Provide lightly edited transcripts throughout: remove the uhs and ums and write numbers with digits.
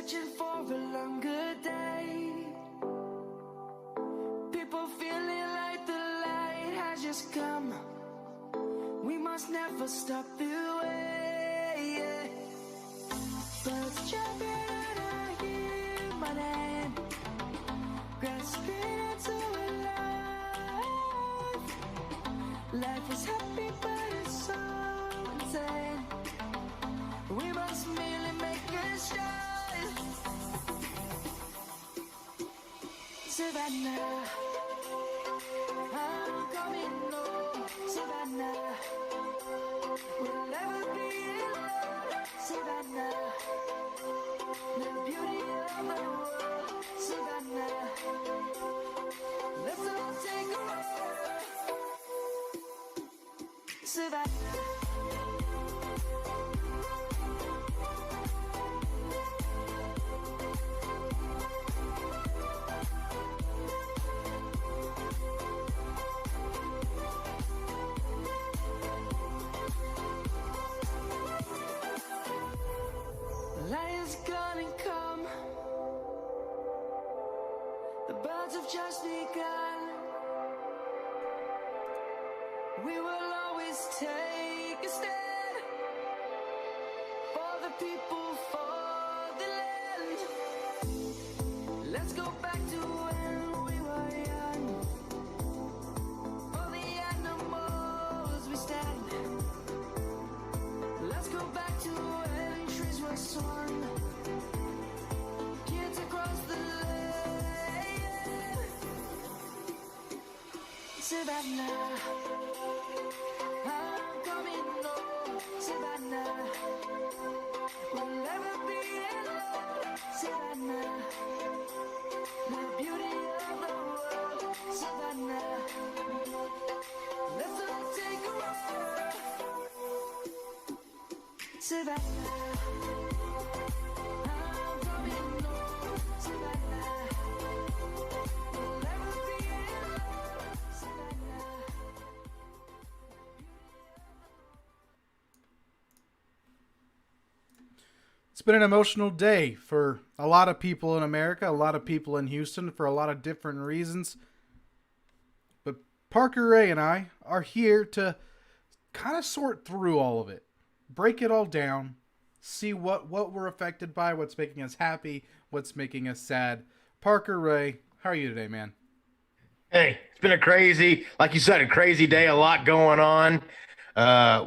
searching for a longer day. People feeling like the light has just come. We must never stop the way. Birds jumping and I hear my name, grasping into life. Life is happy but it's so insane. We must merely make a start. Savannah, I'm coming home. Savannah, we'll never be alone. Savannah, the beauty of the world. Savannah, let's all take a ride. Savannah. Lion's gonna come. The birds have just begun. We will always take a stand for the people, for the land. Let's go back to when we were young. For the animals we stand. Let's go back to when trees were swung. Kids across the land. Savannah, I'm coming home. Savannah, we'll never be alone. Savannah, the beauty of the world. Savannah, let's all take a ride. Savannah, I'm coming home. Savannah, we'll never be alone. Savannah. It's been an emotional day for a lot of people in America, a lot of people in Houston for a lot of different reasons. But Parker Ray and I are here to kind of sort through all of it, break it all down, see what we're affected by, what's making us happy, what's making us sad. Parker Ray, how are you today, man? Hey, it's been a crazy, like you said, a crazy day, a lot going on.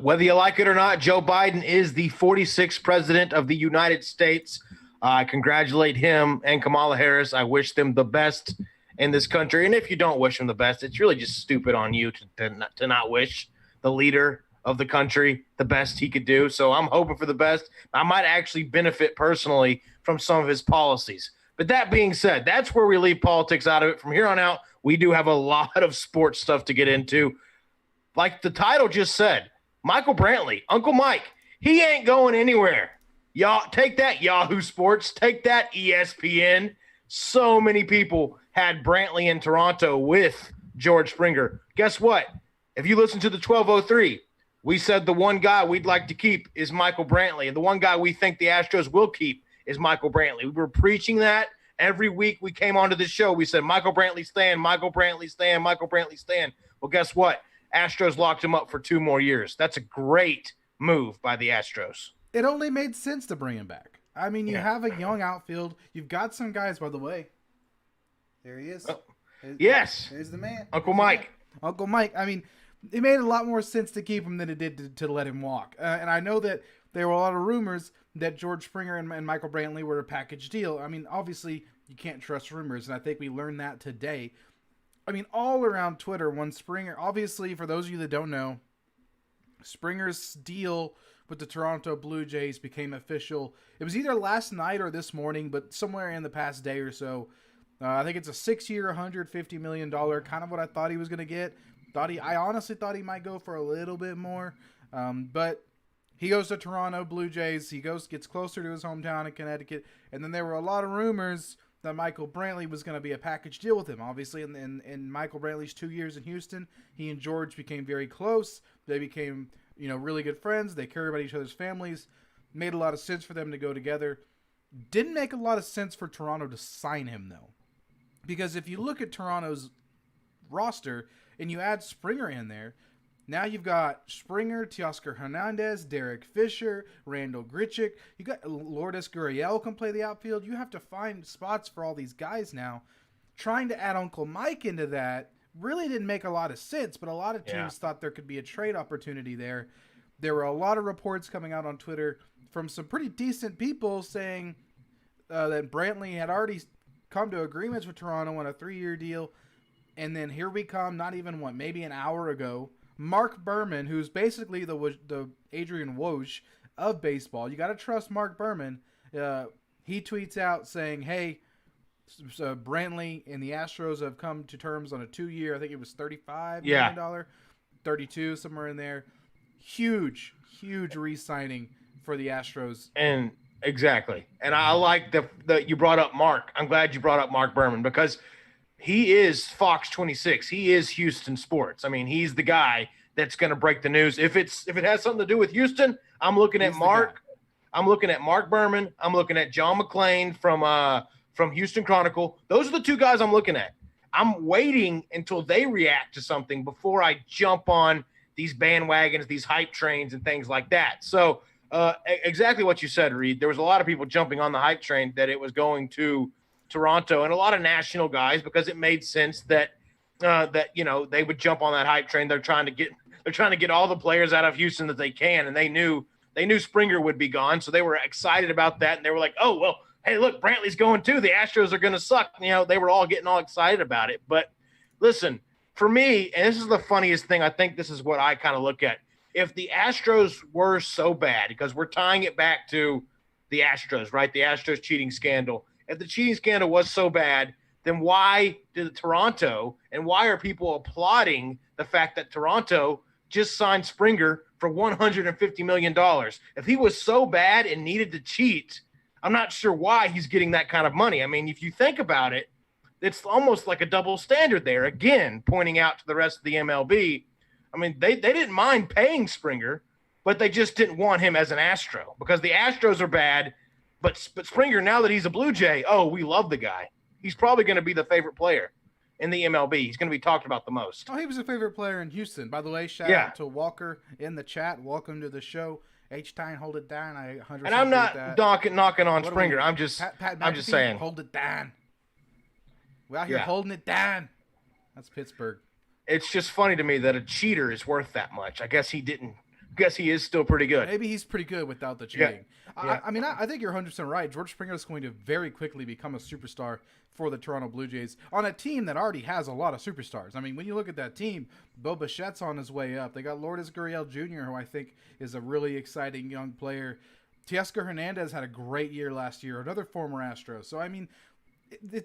Whether you like it or not, Joe Biden is the 46th president of the United States. I congratulate him and Kamala Harris. I wish them the best in this country. And if you don't wish them the best, it's really just stupid on you to not wish the leader of the country the best he could do. So I'm hoping for the best. I might actually benefit personally from some of his policies. But that being said, that's where we leave politics out of it. From here on out, we do have a lot of sports stuff to get into. Like the title just said, Michael Brantley, Uncle Mike, he ain't going anywhere. Y'all take that, Yahoo Sports. Take that, ESPN. So many people had Brantley in Toronto with George Springer. Guess what? If you listen to the 1203, we said the one guy we'd like to keep is Michael Brantley, and the one guy we think the Astros will keep is Michael Brantley. We were preaching that every week we came onto the show. We said, Michael Brantley stand, Michael Brantley stand, Michael Brantley stand. Well, guess what? Astros locked him up for 2 more years. That's a great move by the Astros. It only made sense to bring him back. I mean, you have a young outfield. You've got some guys, by the way. There he is. Oh, yes. There's the man. Uncle Mike. Uncle Mike. I mean, it made a lot more sense to keep him than it did to let him walk. And I know that there were a lot of rumors that George Springer and Michael Brantley were a package deal. I mean, obviously, you can't trust rumors, and I think we learned that today. I mean, all around Twitter, when Springer, obviously, for those of you that don't know, Springer's deal with the Toronto Blue Jays became official. It was either last night or this morning, but somewhere in the past day or so. I think it's a 6-year, $150 million, kind of what I thought he was going to get. I honestly thought he might go for a little bit more, but he goes to Toronto Blue Jays. He gets closer to his hometown in Connecticut, and then there were a lot of rumors that Michael Brantley was going to be a package deal with him. Obviously, in Michael Brantley's 2 years in Houston, he and George became very close. They became, really good friends. They cared about each other's families. Made a lot of sense for them to go together. Didn't make a lot of sense for Toronto to sign him, though. Because if you look at Toronto's roster and you add Springer in there, now you've got Springer, Teoscar Hernandez, Derek Fisher, Randall Grichuk. You got Lourdes Gurriel can play the outfield. You have to find spots for all these guys now. Trying to add Uncle Mike into that really didn't make a lot of sense, but a lot of teams thought there could be a trade opportunity there. There were a lot of reports coming out on Twitter from some pretty decent people saying that Brantley had already come to agreements with Toronto on a 3-year deal. And then here we come, not even maybe an hour ago, Mark Berman, who's basically the Adrian Woj of baseball. You got to trust Mark Berman. He tweets out saying, hey, Brantley and the Astros have come to terms on a 2-year, I think it was $35 million, 32, somewhere in there. Huge re-signing for the Astros. And exactly. And I like that you brought up Mark. I'm glad you brought up Mark Berman because he is Fox 26. He is Houston sports. I mean, he's the guy that's going to break the news. If it has something to do with Houston, I'm looking at Mark. I'm looking at Mark Berman. I'm looking at John McClain from Houston Chronicle. Those are the two guys I'm looking at. I'm waiting until they react to something before I jump on these bandwagons, these hype trains, and things like that. So exactly what you said, Reed. There was a lot of people jumping on the hype train that it was going to Toronto, and a lot of national guys because it made sense that they would jump on that hype train. They're trying to get all the players out of Houston that they can, and they knew Springer would be gone, so they were excited about that, and they were like, oh well, hey look, Brantley's going too. The Astros are going to suck. They were all getting all excited about it. But listen, for me, and this is the funniest thing. I think this is what I kind of look at. If the Astros were so bad, because we're tying it back to the Astros, right? The Astros cheating scandal. If the cheating scandal was so bad, then why did Toronto and why are people applauding the fact that Toronto just signed Springer for $150 million? If he was so bad and needed to cheat, I'm not sure why he's getting that kind of money. I mean, if you think about it, it's almost like a double standard there. Again, pointing out to the rest of the MLB, I mean, they didn't mind paying Springer, but they just didn't want him as an Astro because the Astros are bad. But Springer, now that he's a Blue Jay, we love the guy. He's probably going to be the favorite player in the MLB. He's going to be talked about the most. Oh, he was a favorite player in Houston. By the way, shout out to Walker in the chat. Welcome to the show. H-Time, hold it down. I 100%. And I'm not knocking on Springer. I'm just saying. Hold it down. We're out here holding it down. That's Pittsburgh. It's just funny to me that a cheater is worth that much. I guess he is still pretty good. Maybe he's pretty good without the cheating. Yeah. I think you're 100% right. George Springer is going to very quickly become a superstar for the Toronto Blue Jays on a team that already has a lot of superstars. I mean, when you look at that team, Bo Bichette's on his way up. They got Lourdes Gurriel Jr., who I think is a really exciting young player. Teoscar Hernandez had a great year last year, another former Astro. So, I mean,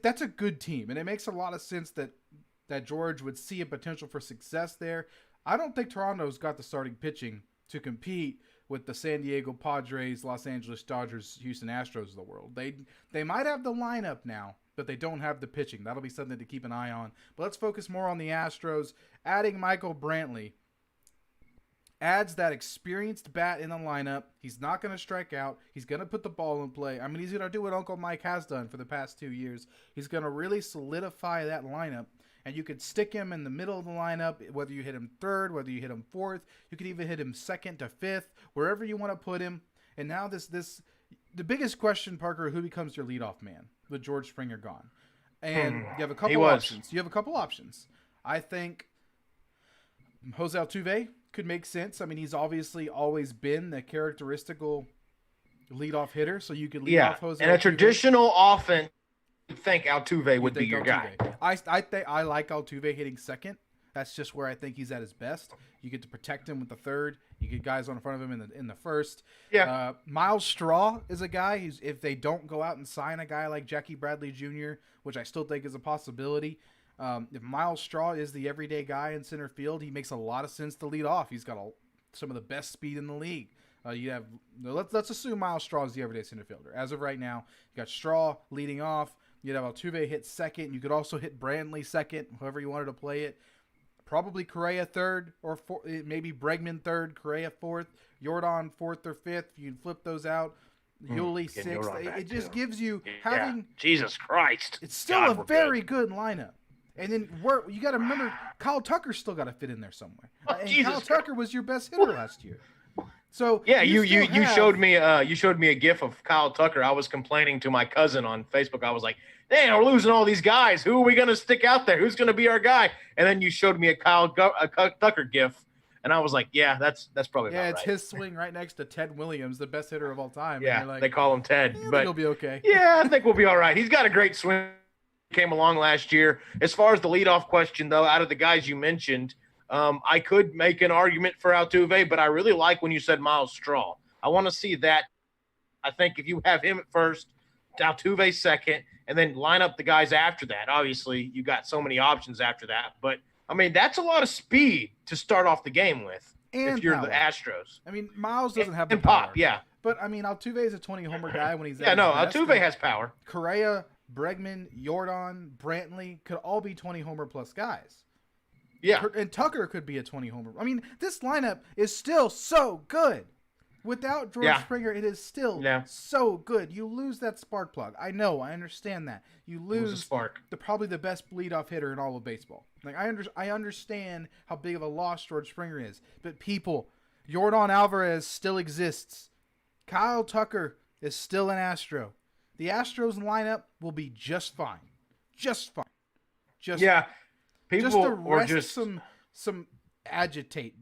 that's a good team, and it makes a lot of sense that George would see a potential for success there. I don't think Toronto's got the starting pitching to compete with the San Diego Padres, Los Angeles Dodgers, Houston Astros of the world. They might have the lineup now, but they don't have the pitching. That'll be something to keep an eye on. But let's focus more on the Astros. Adding Michael Brantley adds that experienced bat in the lineup. He's not going to strike out. He's going to put the ball in play. I mean, he's going to do what Uncle Mike has done for the past 2 years. He's going to really solidify that lineup. And you could stick him in the middle of the lineup, whether you hit him third, whether you hit him fourth. You could even hit him second to fifth, wherever you want to put him. And now the biggest question, Parker, who becomes your leadoff man with George Springer gone? And you have a couple options. I think Jose Altuve could make sense. I mean, he's obviously always been the characteristical leadoff hitter, so you could lead off Jose and Altuve. A traditional offense, you'd think Altuve would be your guy. I like Altuve hitting second. That's just where I think he's at his best. You get to protect him with the third. You get guys on front of him in the first. Yeah. Miles Straw is a guy who's, if they don't go out and sign a guy like Jackie Bradley Jr., which I still think is a possibility, if Miles Straw is the everyday guy in center field, he makes a lot of sense to lead off. He's got some of the best speed in the league. Let's assume Miles Straw is the everyday center fielder. As of right now, you got Straw leading off. You'd have Altuve hit second. You could also hit Brantley second, however you wanted to play it. Probably Correa third, or maybe Bregman third, Correa fourth, Jordan fourth or fifth. You can flip those out. Yuli Again, sixth. Yordan back, It just too. gives you Yeah. having. Jesus Christ. It's still God, a we're very good lineup. And then you got to remember, Kyle Tucker's still got to fit in there somewhere. And Jesus Kyle Christ. Tucker was your best hitter last year. So Yeah, you still have- showed me a gif of Kyle Tucker. I was complaining to my cousin on Facebook. I was like, "Dang, we're losing all these guys. Who are we going to stick out there? Who's going to be our guy?" And then you showed me a Kyle Tucker gif, and I was like, "Yeah, that's probably Yeah, about it's right." his swing right next to Ted Williams, the best hitter of all time. Yeah, and you're like, they call him Ted, I think but he'll be okay. yeah, I think we'll be all right. He's got a great swing. Came along last year. As far as the leadoff question, though, out of the guys you mentioned, I could make an argument for Altuve, but I really like when you said Miles Straw. I want to see that. I think if you have him at first, Altuve second, and then line up the guys after that. Obviously, you got so many options after that, but I mean that's a lot of speed to start off the game with. And if you're power. the Astros, I mean, Miles doesn't have the and power. pop, yeah, But I mean, Altuve is a 20-homer guy when he's yeah. at No, his best. Altuve has power. Correa, Bregman, Yordan, Brantley could all be 20-homer plus guys. Yeah, And Tucker could be a 20-homer. I mean, this lineup is still so good. Without George Springer, it is still so good. You lose that spark plug. I know. I understand that. You lose spark. Probably the best leadoff hitter in all of baseball. Like I understand how big of a loss George Springer is. But people, Yordan Alvarez still exists. Kyle Tucker is still an Astro. The Astros lineup will be just fine. Just fine. Yeah. People just to rest just some agitate,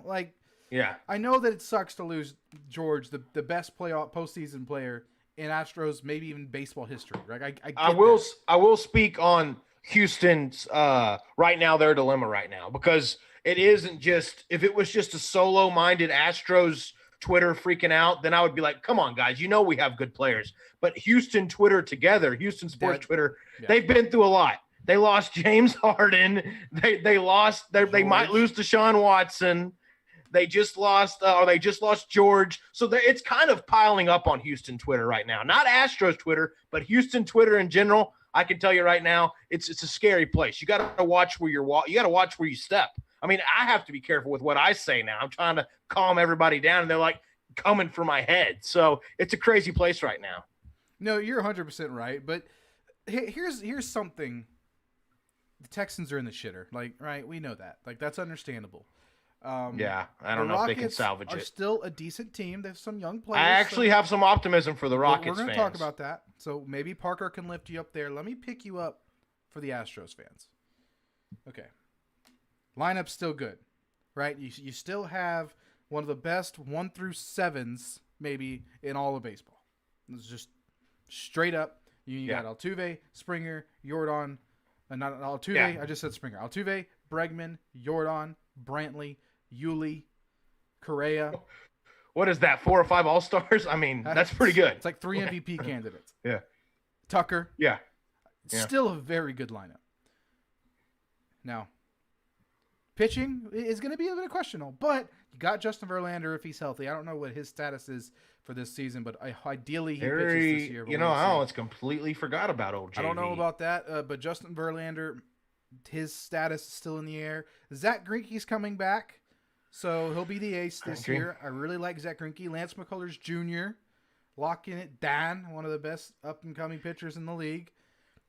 like yeah. I know that it sucks to lose George, the best postseason player in Astros, maybe even baseball history. Right? I will speak on Houston's right now, their dilemma right now, because it isn't just if it was just a solo-minded Astros Twitter freaking out, then I would be like, come on, guys, we have good players. But Houston Twitter together, Houston sports Twitter, they've been through a lot. They lost James Harden. They might lose Deshaun Watson. They just lost George. So it's kind of piling up on Houston Twitter right now. Not Astros Twitter, but Houston Twitter in general. I can tell you right now, it's a scary place. You got to watch where you got to watch where you step. I mean, I have to be careful with what I say now. I'm trying to calm everybody down, and they're like coming for my head. So it's a crazy place right now. No, you're 100% right. But here's something. The Texans are in the shitter. Like, right? We know that. Like, that's understandable. Yeah, I don't know if they can salvage are it. Still a decent team. They have some young players. I actually have some optimism for the Rockets fans. We're going to talk about that. So maybe Parker can lift you up there. Let me pick you up for the Astros fans. Okay. Lineup's still good, right? You still have one of the best 1 through 7s maybe in all of baseball. It's just straight up. You got Altuve, Springer, Yordan. Not Altuve. Yeah. I just said Springer. Altuve, Bregman, Yordan, Brantley, Yuli, Correa. What is that? 4 or 5 All-Stars? I mean, that's pretty good. It's like 3 MVP candidates. Yeah. Tucker. Yeah. Still a very good lineup. Now, pitching is going to be a bit questionable, but you got Justin Verlander if he's healthy. I don't know what his status is for this season, but ideally he pitches this year. I almost completely forgot about old JV. I don't know about that, but Justin Verlander, his status is still in the air. Zach Greinke's coming back, so he'll be the ace this year. I really like Zach Greinke. Lance McCullers Jr., locking it down, one of the best up-and-coming pitchers in the league.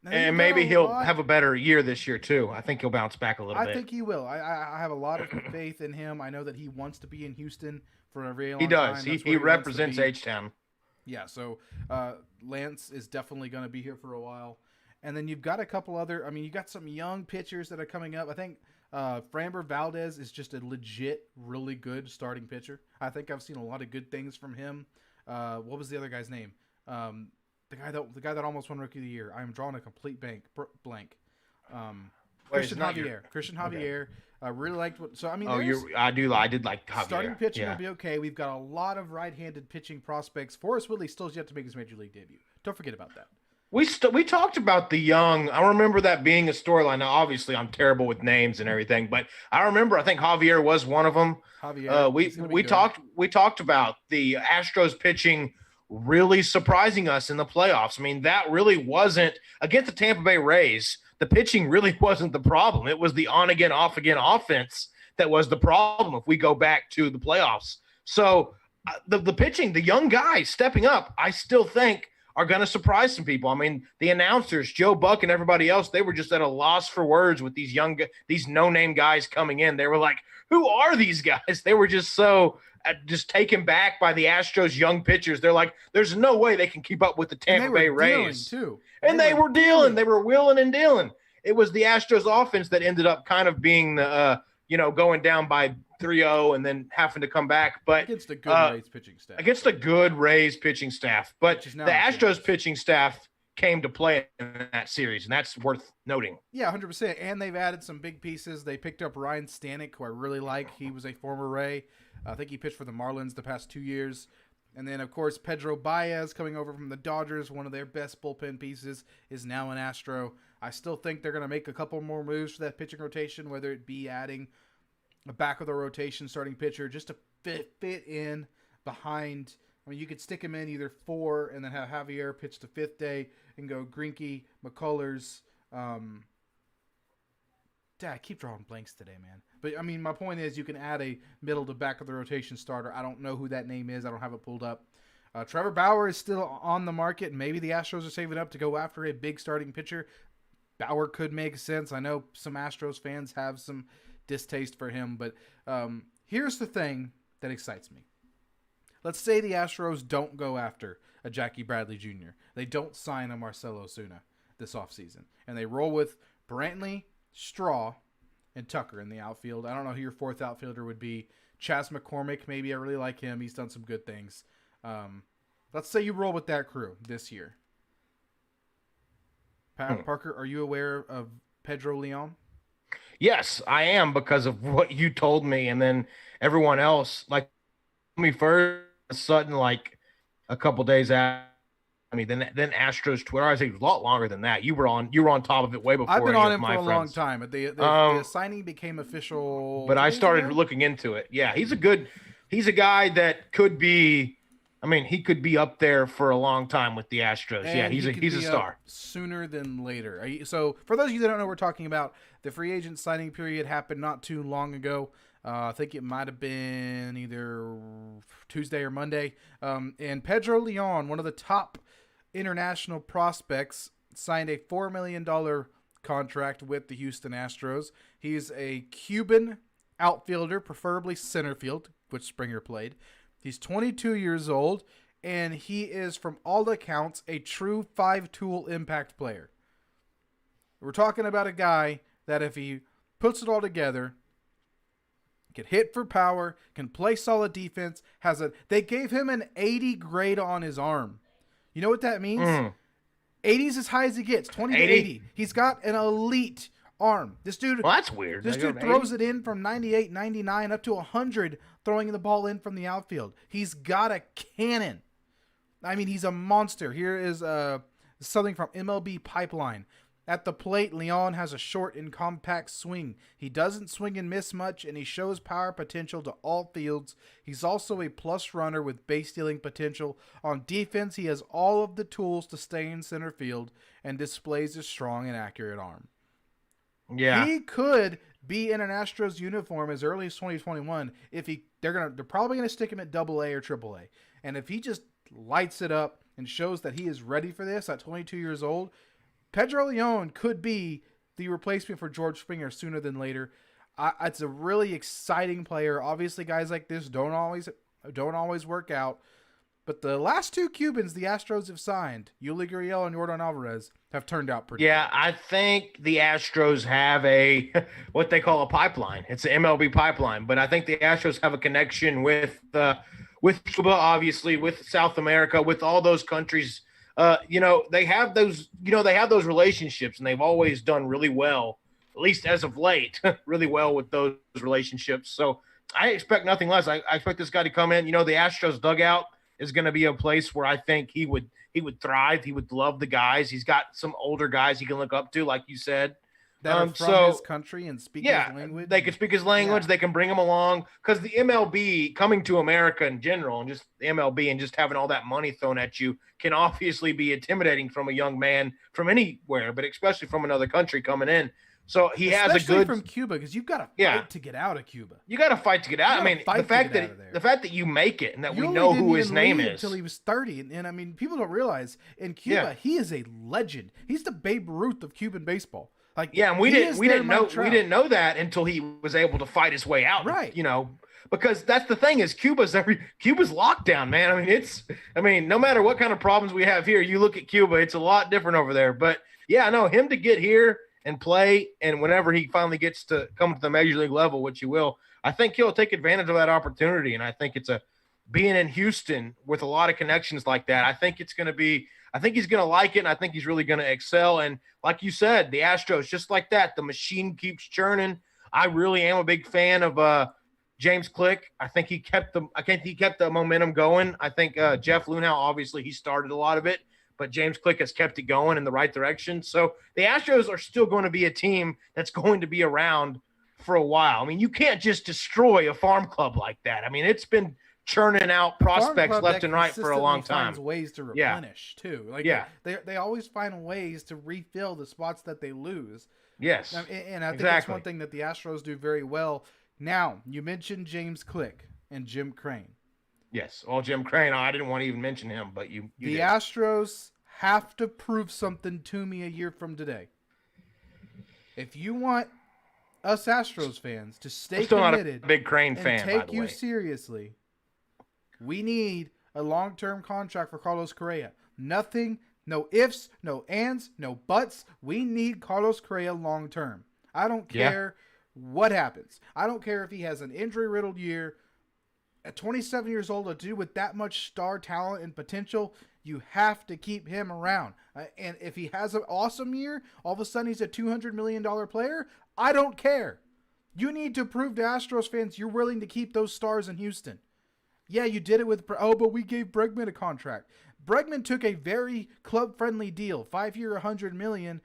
And maybe he'll have a better year this year, too. I think he'll bounce back a little bit. I think he will. I have a lot of faith in him. I know that he wants to be in Houston for a very long time. He does. He represents H-Town. Yeah, so Lance is definitely going to be here for a while. And then you've got a couple other – I mean, you got some young pitchers that are coming up. I think Framber Valdez is just a legit, really good starting pitcher. I think I've seen a lot of good things from him. What was the other guy's name? The guy that almost won Rookie of the Year. I am drawing a complete blank. Christian Javier. Christian Javier. I really liked what. So I mean, I did like Javier. Starting pitching will be okay. We've got a lot of right-handed pitching prospects. Forrest Whitley still has yet to make his major league debut. Don't forget about that. We talked about the young. I remember that being a storyline. Now, obviously, I'm terrible with names and everything, but I remember. I think Javier was one of them. Javier. We talked about the Astros pitching really surprising us in the playoffs. I mean, that really wasn't against the Tampa Bay Rays. The pitching really wasn't the problem. It was the on again, off again offense that was the problem if we go back to the playoffs. So the pitching, the young guys stepping up, I still think are going to surprise some people. I mean, the announcers, Joe Buck and everybody else, they were just at a loss for words with these no-name guys coming in. They were like, who are these guys? They were just so just taken back by the Astros' young pitchers. They're like, there's no way they can keep up with the Tampa Bay Rays. Too. And they were dealing. They were wheeling and dealing. It was the Astros offense that ended up kind of being the, going down by 3-0 and then having to come back. But against a good Rays pitching staff. Against a good Rays pitching staff. But the Astros pitching staff came to play in that series, and that's worth noting. Yeah, 100%. And they've added some big pieces. They picked up Ryan Stanek, who I really like. He was a former Ray. I think he pitched for the Marlins the past 2 years. And then, of course, Pedro Baez coming over from the Dodgers, one of their best bullpen pieces, is now an Astro. I still think they're going to make a couple more moves for that pitching rotation, whether it be adding a back of the rotation starting pitcher just to fit in behind. I mean, you could stick him in either 4 and then have Javier pitch the 5th day and go Greinke, McCullers. I keep drawing blanks today, man. But, I mean, my point is you can add a middle to back of the rotation starter. I don't know who that name is. I don't have it pulled up. Trevor Bauer is still on the market. Maybe the Astros are saving up to go after a big starting pitcher. Bauer could make sense. I know some Astros fans have some distaste for him, but here's the thing that excites me. Let's say the Astros don't go after a Jackie Bradley Jr. They don't sign a Marcell Ozuna this offseason, and they roll with Brantley, Straw, and Tucker in the outfield. I don't know who your 4th outfielder would be. Chas McCormick, maybe. I really like him. He's done some good things. Let's say you roll with that crew this year. Parker, are you aware of Pedro Leon? Yes, I am, because of what you told me, and then everyone else. Like me first, sudden, like a couple days after. I mean, then Astros Twitter. I think it was a lot longer than that. You were on top of it way before. I've been on him for a friends. long time, but the signing became official. But I started looking into it. Yeah, he's a guy that could be. I mean, he could be up there for a long time with the Astros. And yeah, he's a star. Sooner than later. So, for those of you that don't know what we're talking about, the free agent signing period happened not too long ago. I think it might have been either Tuesday or Monday. And Pedro Leon, one of the top international prospects, signed a $4 million contract with the Houston Astros. He's a Cuban outfielder, preferably center field, which Springer played. He's 22 years old, and he is, from all accounts, a true 5-tool impact player. We're talking about a guy that if he puts it all together, can hit for power, can play solid defense, they gave him an 80 grade on his arm. You know what that means? 80 is as high as he gets, 20 to 80. He's got an elite arm. This dude, well, that's weird. This dude throws it in from 98, 99 up to 100, throwing the ball in from the outfield. He's got a cannon. I mean, he's a monster. Here is something from MLB Pipeline. At the plate, Leon has a short and compact swing. He doesn't swing and miss much, and he shows power potential to all fields. He's also a plus runner with base stealing potential. On defense, he has all of the tools to stay in center field and displays a strong and accurate arm. Yeah, he could be in an Astros uniform as early as 2021 if they're probably gonna stick him at AA or AAA. And if he just lights it up and shows that he is ready for this at 22 years old, Pedro Leon could be the replacement for George Springer sooner than later. It's a really exciting player. Obviously, guys like this don't always work out. But the last 2 Cubans the Astros have signed, Yuli Gurriel and Yordan Alvarez, have turned out pretty good. I think the Astros have what they call a pipeline. It's an MLB pipeline. But I think the Astros have a connection with Cuba, obviously, with South America, with all those countries. They have those relationships, and they've always done really well, at least as of late, really well with those relationships. So I expect nothing less. I expect this guy to come in. The Astros dugout is going to be a place where I think he would thrive. He would love the guys. He's got some older guys he can look up to, like you said. That are from his country and speak his language. They can speak his language. Yeah. They can bring him along, because the MLB coming to America in general, and just the MLB and just having all that money thrown at you can obviously be intimidating from a young man from anywhere, but especially from another country coming in. So he has a Especially good from Cuba, because you've got to Yeah. fight to get out of Cuba. You got to fight to get out. I You mean, gotta fight to get out of there. the fact that you make it and that You we only know didn't who his even name leave is. until he was 30, and I mean, people don't realize in Cuba Yeah. he is a legend. He's the Babe Ruth of Cuban baseball. Like, Yeah, and we he didn't is we their didn't Mike know Trout. we didn't know that until he was able to fight his way out. Right. You know, because that's the thing is Cuba's lockdown, man. I mean, no matter what kind of problems we have here, you look at Cuba, it's a lot different over there. But yeah, no, him to get here and play, and whenever he finally gets to come to the major league level, which he will, I think he'll take advantage of that opportunity. And I think being in Houston with a lot of connections like that, I think he's going to like it, and I think he's really going to excel. And like you said, the Astros, just like that, the machine keeps churning. I really am a big fan of James Click. I think he kept the momentum going. I think Jeff Lunau, obviously, he started a lot of it, but James Click has kept it going in the right direction. So the Astros are still going to be a team that's going to be around for a while. I mean, you can't just destroy a farm club like that. I mean, it's been churning out prospects left and right for a long time. Finds ways to replenish too. Like they always find ways to refill the spots that they lose. Yes, and I think that's one thing that the Astros do very well. Now, you mentioned James Click and Jim Crane. Yes, well, Jim Crane, I didn't want to even mention him, but you the did. Astros have to prove something to me a year from today. If you want us Astros fans to stay committed, not a big Crane and fan, take by the you way. seriously, we need a long-term contract for Carlos Correa. Nothing, no ifs, no ands, no buts. We need Carlos Correa long-term. I don't care what happens. I don't care if he has an injury-riddled year. At 27 years old, a dude with that much star talent and potential, you have to keep him around. And if he has an awesome year, all of a sudden he's a $200 million player, I don't care. You need to prove to Astros fans you're willing to keep those stars in Houston. Yeah, you did it with, but we gave Bregman a contract. Bregman took a very club-friendly deal, 5-year, $100 million.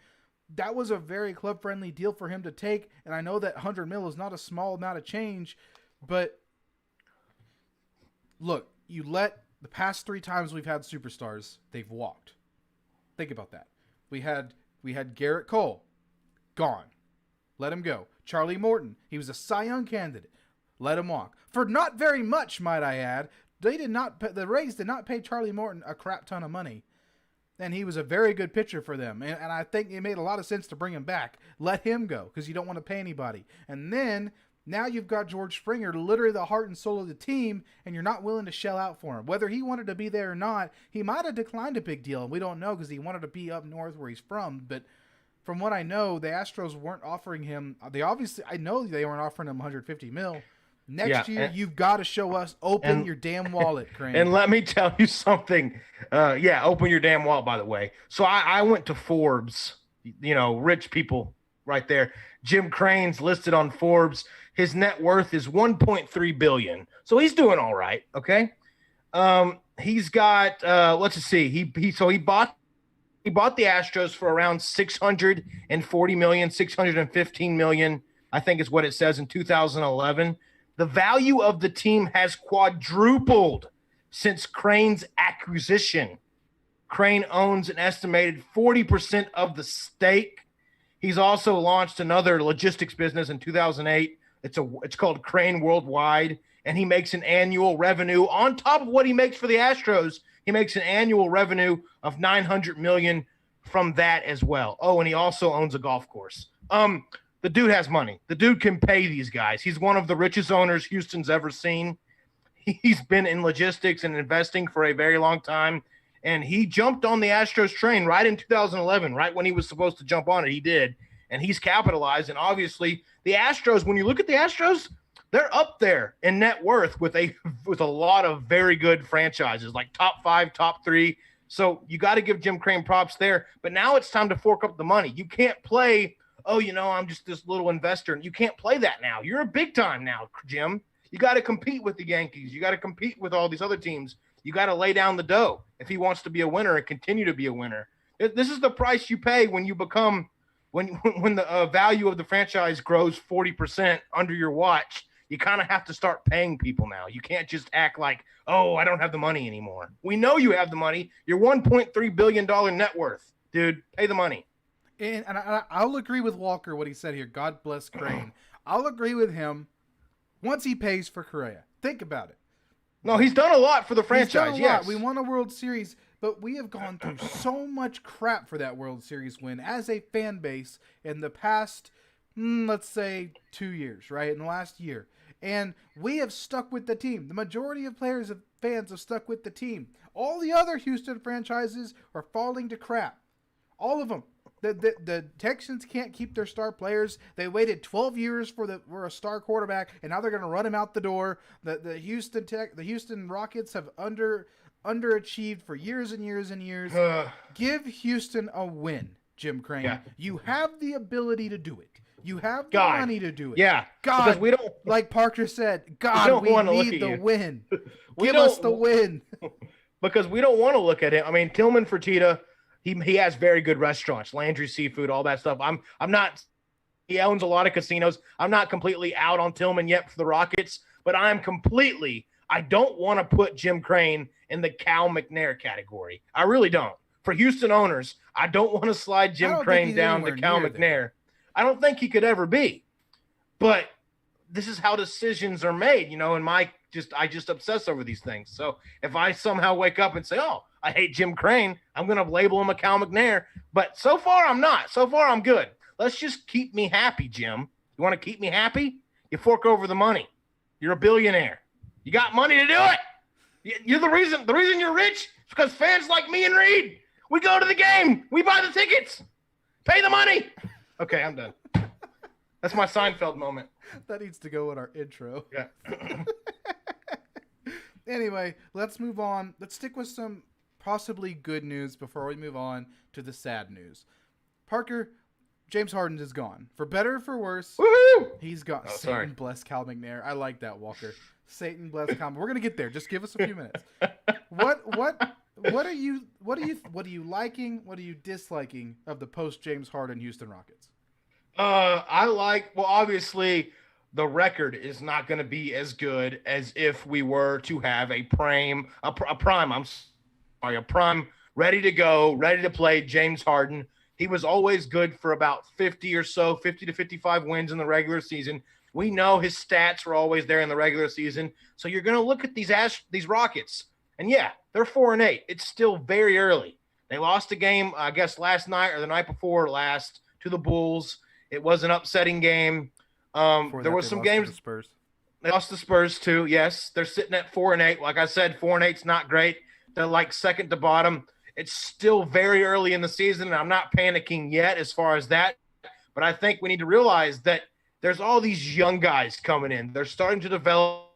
That was a very club-friendly deal for him to take, and I know that $100 million is not a small amount of change, but look, you let the past 3 times we've had superstars, they've walked. Think about that. We had Garrett Cole, gone. Let him go. Charlie Morton, he was a Cy Young candidate. Let him walk. For not very much, might I add. The Rays did not pay Charlie Morton a crap ton of money. And he was a very good pitcher for them. And I think it made a lot of sense to bring him back. Let him go, because you don't want to pay anybody. And then, now you've got George Springer, literally the heart and soul of the team, and you're not willing to shell out for him. Whether he wanted to be there or not, he might have declined a big deal. And we don't know, because he wanted to be up north where he's from. But from what I know, the Astros weren't offering him. I know they weren't offering him $150 million. Next year, you've got to show us. Open your damn wallet, Crane. And let me tell you something. Open your damn wallet, by the way. So I went to Forbes, rich people right there. Jim Crane's listed on Forbes. His net worth is $1.3 billion. So he's doing all right, okay? He's got, let's just see. He bought the Astros for around $640 million, $615 million, I think is what it says in 2011. The value of the team has quadrupled since Crane's acquisition. Crane owns an estimated 40% of the stake. He's also launched another logistics business in 2008. It's called Crane Worldwide, and he makes an annual revenue on top of what he makes for the Astros. He makes an annual revenue of $900 million from that as well. Oh, and he also owns a golf course. The dude has money. The dude can pay these guys. He's one of the richest owners Houston's ever seen. He's been in logistics and investing for a very long time, and he jumped on the Astros train right in 2011, right when he was supposed to jump on it. He did, and he's capitalized. And obviously, the Astros, when you look at the Astros, they're up there in net worth with a lot of very good franchises, like top 5, top 3. So you got to give Jim Crane props there. But now it's time to fork up the money. You can't play, I'm just this little investor. You can't play that now. You're a big time now, Jim. You got to compete with the Yankees. You got to compete with all these other teams. You got to lay down the dough if he wants to be a winner and continue to be a winner. This is the price you pay when you become when the value of the franchise grows 40% under your watch. You kind of have to start paying people now. You can't just act like, I don't have the money anymore. We know you have the money. You're $1.3 billion net worth, dude. Pay the money. And I'll agree with Walker what he said here. God bless Crane. I'll agree with him once he pays for Correa. Think about it. No, he's done a lot for the He's franchise. done a Yes, lot. We won a World Series, but we have gone through so much crap for that World Series win as a fan base in the past, let's say, 2 years, right? In the last year. And we have stuck with the team. The majority of fans have stuck with the team. All the other Houston franchises are falling to crap. All of them. The Texans can't keep their star players. They waited 12 years for a star quarterback, and now they're going to run him out the door. The Houston Rockets have underachieved for years and years and years. Give Houston a win, Jim Crane. Yeah. You have the ability to do it. You have the money to do it. Yeah. God, because we don't, like Parker said, God, we need the win. Give us the win. Because we don't want to look at it. I mean, Tillman Fertitta, he has very good restaurants, Landry Seafood, all that stuff. I'm not. He owns a lot of casinos. I'm not completely out on Tillman yet for the Rockets, but I don't want to put Jim Crane in the Cal McNair category. I really don't. For Houston owners, I don't want to slide Jim Crane down to Cal McNair. I don't think he could ever be. But this is how decisions are made, and I just obsess over these things. So if I somehow wake up and say, oh, I hate Jim Crane, I'm going to label him a Cal McNair. But so far, I'm not. So far, I'm good. Let's just keep me happy, Jim. You want to keep me happy? You fork over the money. You're a billionaire. You got money to do it. You're the reason you're rich is because fans like me and Reed, we go to the game. We buy the tickets. Pay the money. Okay, I'm done. That's my Seinfeld moment. That needs to go in our intro. Yeah. Anyway, let's move on. Let's stick with some possibly good news before we move on to the sad news. Parker, James Harden is gone. For better or for worse, woohoo! He's gone. Oh, Satan sorry. Bless Cal McNair. I like that, Walker. Satan bless Cal. We're gonna get there. Just give us a few minutes. What are you liking? What are you disliking of the post James Harden Houston Rockets? Obviously the record is not going to be as good as if we were to have a prime ready to go, ready to play James Harden. He was always good for about 50 to 55 wins in the regular season. We know his stats were always there in the regular season. So you're going to look at these Rockets, and yeah, they're 4-8. It's still very early. They lost a game, I guess, last night or the night before last to the Bulls. It was an upsetting game. There were some games. The Spurs. They lost the Spurs too. Yes, they're sitting at 4-8. Like I said, 4-8's not great. They're like second to bottom. It's still very early in the season, and I'm not panicking yet as far as that. But I think we need to realize that there's all these young guys coming in. They're starting to develop,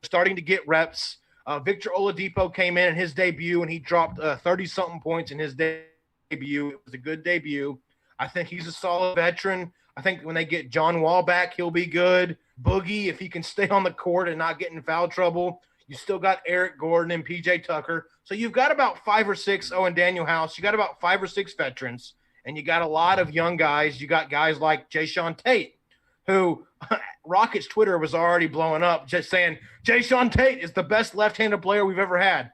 starting to get reps. Victor Oladipo came in his debut, and he dropped 30-something points in his debut. It was a good debut. I think he's a solid veteran. I think when they get John Wall back, he'll be good. Boogie, if he can stay on the court and not get in foul trouble. You still got Eric Gordon and PJ Tucker. So you've got about 5 or 6, and Daniel House. You got about 5 or 6 veterans, and you got a lot of young guys. You got guys like Jayshawn Tate, who Rockets Twitter was already blowing up, just saying Jayshawn Tate is the best left-handed player we've ever had.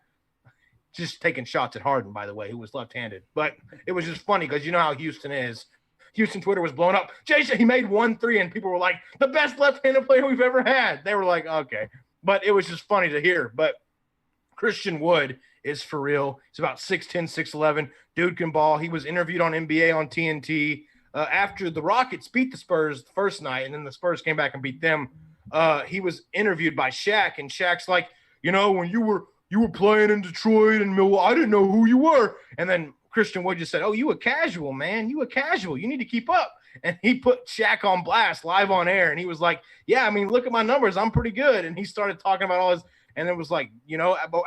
Just taking shots at Harden, by the way, who was left-handed. But it was just funny because you know how Houston is. Houston Twitter was blowing up. Jason, he made 1 3, and people were like, the best left-handed player we've ever had. They were like, okay. But it was just funny to hear. But Christian Wood is for real. He's about 6'10", 6'11". Dude can ball. He was interviewed on NBA on TNT. After the Rockets beat the Spurs the first night, and then the Spurs came back and beat them, he was interviewed by Shaq, and Shaq's like, when you were playing in Detroit and Milwaukee, I didn't know who you were. And then Christian Wood just said, oh, you a casual, man. You a casual. You need to keep up. And he put Shaq on blast live on air. And he was like, yeah, I mean, look at my numbers. I'm pretty good. And he started talking about all his – and it was like,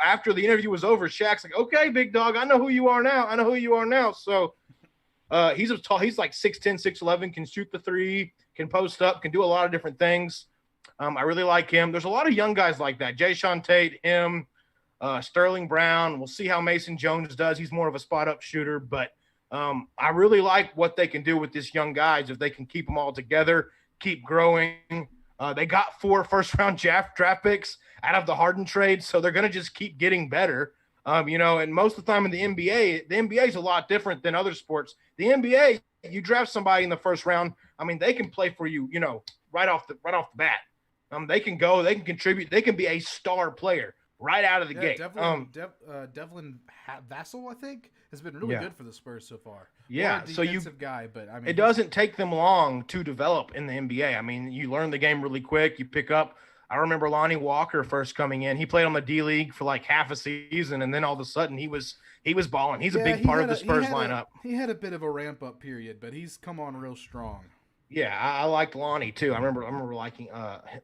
after the interview was over, Shaq's like, okay, big dog, I know who you are now. So he's like 6'10", 6'11", can shoot the three, can post up, can do a lot of different things. I really like him. There's a lot of young guys like that. Jayshawn Tate, him, Sterling Brown. We'll see how Mason Jones does. He's more of a spot-up shooter. But I really like what they can do with these young guys if they can keep them all together, keep growing. They got 4 first-round draft picks out of the Harden trade, so they're going to just keep getting better. And most of the time in the NBA is a lot different than other sports. The NBA, you draft somebody in the first round, I mean, they can play for you, right off the bat. They can go, they can contribute, they can be a star player right out of the gate. Devlin Vassell, I think, has been really good for the Spurs so far. Yeah, so guy, but I mean, it doesn't take them long to develop in the NBA. I mean, you learn the game really quick. You pick up. I remember Lonnie Walker first coming in. He played on the D League for like half a season, and then all of a sudden he was balling. He's a big part of the Spurs lineup. He had a bit of a ramp up period, but he's come on real strong. Yeah, I liked Lonnie too. I remember liking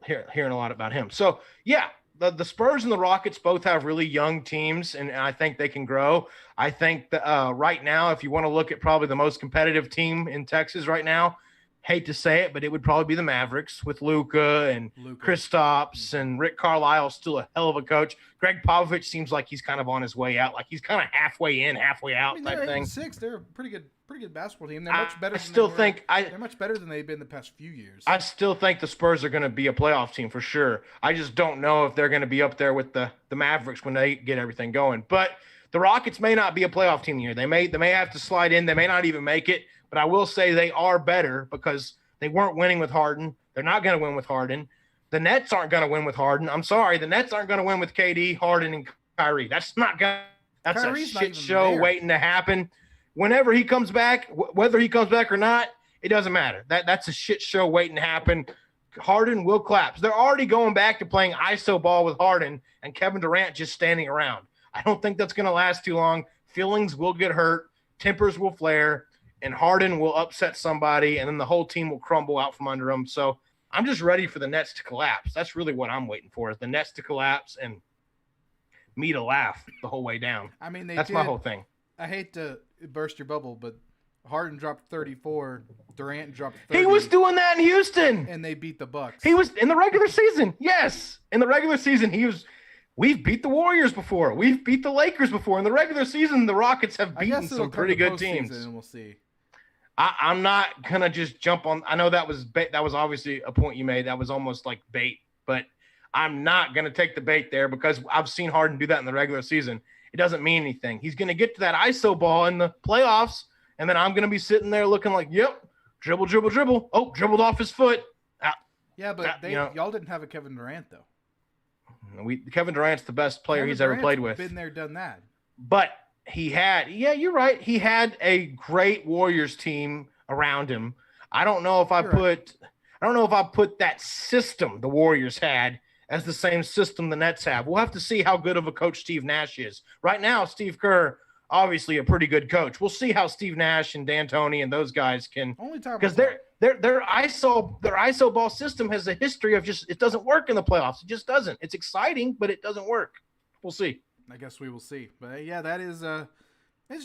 hearing a lot about him. So yeah, the Spurs and the Rockets both have really young teams, and I think they can grow. I think that right now, if you want to look at probably the most competitive team in Texas right now, hate to say it, but it would probably be the Mavericks with Luka and Kristaps, and Rick Carlisle's still a hell of a coach. Greg Popovich seems like he's kind of on his way out, like he's kind of halfway in, halfway out type thing. 6, they're a pretty good basketball team. They're much better. They're much better than they've been the past few years. I still think the Spurs are going to be a playoff team for sure. I just don't know if they're going to be up there with the Mavericks when they get everything going. But the Rockets may not be a playoff team here. They may have to slide in. They may not even make it. But I will say they are better because they weren't winning with Harden. They're not going to win with Harden. The Nets aren't going to win with Harden. I'm sorry, the Nets aren't going to win with KD, Harden, and Kyrie. That's Kyrie's a shit show waiting to happen. Whenever he comes back, whether he comes back or not, it doesn't matter. That's a shit show waiting to happen. Harden will collapse. They're already going back to playing ISO ball with Harden and Kevin Durant just standing around. I don't think that's going to last too long. Feelings will get hurt. Tempers will flare. And Harden will upset somebody, and then the whole team will crumble out from under them. So I'm just ready for the Nets to collapse. That's really what I'm waiting for, is the Nets to collapse and me to laugh the whole way down. I mean, that's my whole thing. I hate to burst your bubble, but Harden dropped 34, Durant dropped 30. He was doing that in Houston. And they beat the Bucks. He was in the regular season. Yes. In the regular season, we've beat the Warriors before. We've beat the Lakers before. In the regular season, the Rockets have beaten some pretty good teams. And we'll see. I'm not gonna just jump on. I know that was obviously a point you made. That was almost like bait, but I'm not gonna take the bait there because I've seen Harden do that in the regular season. It doesn't mean anything. He's gonna get to that ISO ball in the playoffs, and then I'm gonna be sitting there looking like, yep, dribble, dribble, dribble. Oh, dribbled off his foot. Yeah, but y'all didn't have a Kevin Durant though. Kevin Durant's the best player he's ever played with. Been there, done that. But you're right. He had a great Warriors team around him. I don't know if I put that system the Warriors had as the same system the Nets have. We'll have to see how good of a coach Steve Nash is. Right now, Steve Kerr, obviously a pretty good coach. We'll see how Steve Nash and D'Antoni and those guys can, because their ISO ball system has a history of it doesn't work in the playoffs. It just doesn't. It's exciting, but it doesn't work. We'll see. I guess we will see. But yeah, it's a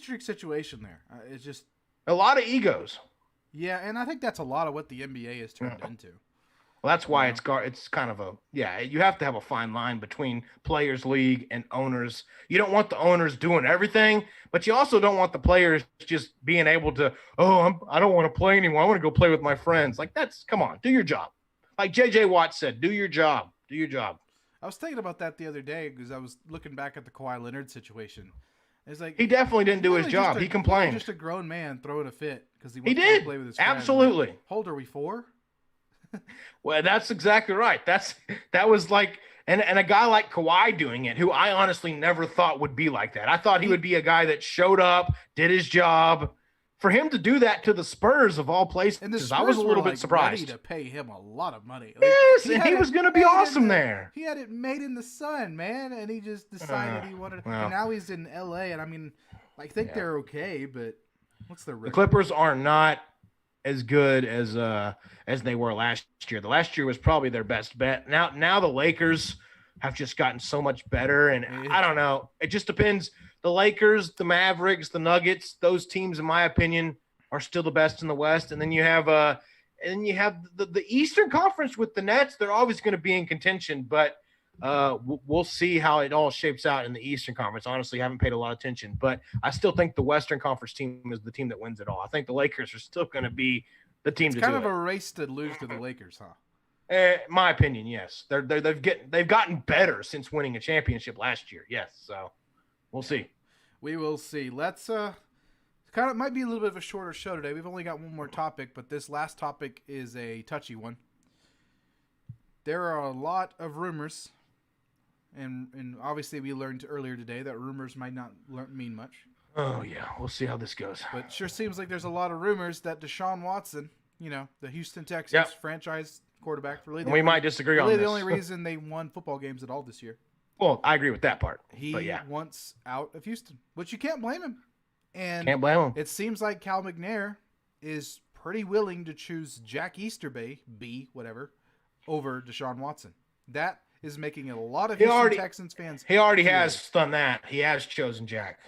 tricky situation there. It's just a lot of egos. Yeah, and I think that's a lot of what the NBA has turned into. Well, that's why it's kind of you have to have a fine line between players' league and owners. You don't want the owners doing everything, but you also don't want the players just being able to, I don't want to play anymore. I want to go play with my friends. Like, come on, do your job. Like JJ Watt said, do your job. Do your job. I was thinking about that the other day because I was looking back at the Kawhi Leonard situation. It's like he definitely didn't do his job. He complained. Just a grown man throwing a fit because he wanted to play with his friends. Absolutely. Like, hold, are we 4? Well, that's exactly right. That was like, and a guy like Kawhi doing it, who I honestly never thought would be like that. I thought he would be a guy that showed up, did his job. For him to do that to the Spurs of all places, I was a little bit surprised. Ready to pay him a lot of money. Yes, and he was going to be awesome there. He had it made in the sun, man, and he just decided he wanted. And now he's in LA, and I mean, I think they're okay, but what's the record? The Clippers are not as good as they were last year. The last year was probably their best bet. Now the Lakers have just gotten so much better, and I don't know. It just depends. The Lakers, the Mavericks, the Nuggets, those teams, in my opinion, are still the best in the West. And then you have the Eastern Conference with the Nets. They're always going to be in contention, but we'll see how it all shapes out in the Eastern Conference. Honestly, I haven't paid a lot of attention, but I still think the Western Conference team is the team that wins it all. I think the Lakers are still going to be the team to do it. It's kind of a race to lose to the Lakers, huh? My opinion, yes. They've gotten better since winning a championship last year. Yes, so we'll see. We will see. Let's Kind of might be a little bit of a shorter show today. We've only got one more topic, but this last topic is a touchy one. There are a lot of rumors, and obviously we learned earlier today that rumors might not mean much. Oh, yeah. We'll see how this goes. But it sure seems like there's a lot of rumors that Deshaun Watson, the Houston Texans franchise quarterback, we might disagree on this. The only reason they won football games at all this year. Well, I agree with that part. He but wants out of Houston, which you can't blame him. And can't blame him. It seems like Cal McNair is pretty willing to choose Jack Easterby, over Deshaun Watson. That is making a lot of Houston Texans fans. He already has done that. He has chosen Jack.